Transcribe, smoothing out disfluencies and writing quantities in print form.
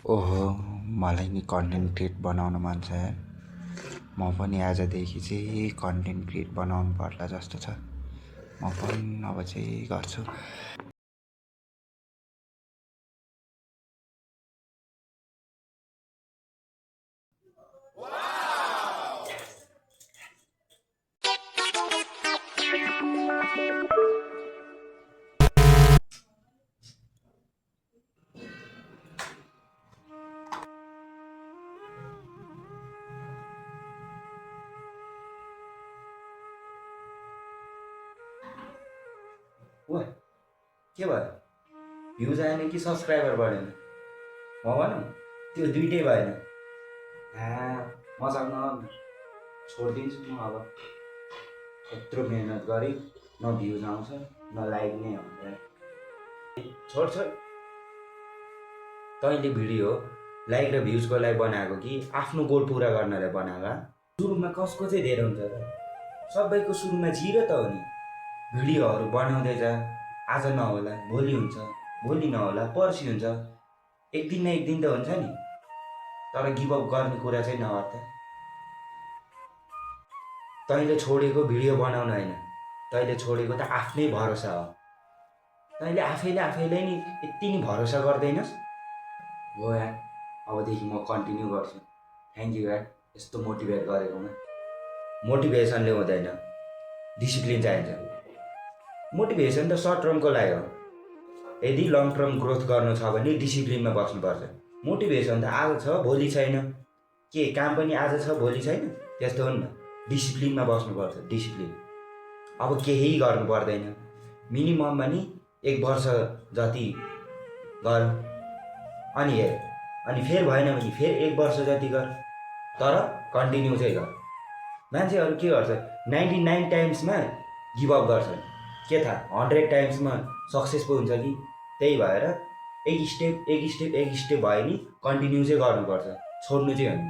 ओहो, मलाई नि कन्टेन्ट क्रिएट बनाउन मन छ यार। म पनि आजदेखि चाहिँ कन्टेन्ट क्रिएट बनाउनु पर्ला जस्तो छ। म पनि अब चाहिँ गर्छु। ओ के भयो? भ्युज आएन कि सब्सक्राइबर बढेन? म भनौँ त्यो दुइटै भएन। मजाक न, छोडिदिन्छु म अब। यत्रो मेहनत गरेँ, न भ्युज आउँछ न लाइक नै आउँछ। छोड छोड। तैँले भिडियो लाइक र भ्युजको लागि बनाएको कि आफ्नो गोल पुरा गर्नलाई बनाएको? सुरुमा कसको चाहिँ धेरै हुन्छ त? सबैको सुरुमा जिरो त हो नि। भिडियोहरू बनाउँदै जा, आज नहोला भोलि हुन्छ, भोलि नहोला पर्सि हुन्छ, एक दिन न एक दिन त हुन्छ नि। तर गिभअप गर्ने कुरा चाहिँ नगर त। तैँले छोडेको भिडियो बनाउन होइन, तैँले छोडेको त आफ्नै भरोसा हो। तैँले आफैलाई नि यति नि भरोसा गर्दैनस् हो यार। अबदेखि म कन्टिन्यू गर्छु। थ्याङ्क यू यार यस्तो मोटिभेट गरेकोमा। मोटिभेसनले हुँदैन, डिसिप्लिन चाहिन्छ। मोटिभेसन त सर्ट टर्मको लागि हो। यदि लङ टर्म ग्रोथ गर्नु छ भने डिसिप्लिनमा बस्नुपर्छ। मोटिभेसन त आज छ भोलि छैन। के काम पनि आज छ भोलि छैन? त्यस्तो हो नि त। डिसिप्लिनमा बस्नुपर्छ, डिसिप्लिन। अब केही गर्नु पर्दैन, मिनिमममा नि 1 वर्ष जति गर, अनि हेर, अनि फेर भएन भने फेर 1 वर्ष जति गर, तर कन्टिन्यू चाहिँ गर। मान्छेहरू के गर्छ, 99 टाइम्समा गिभअप गर्छन्। के थाहा 100 टाइम्समा सक्सेस पो हुन्छ कि? त्यही भएर एक स्टेप भयो नि कन्टिन्यू चाहिँ गर्नुपर्छ, छोड्नु चाहिँ होइन।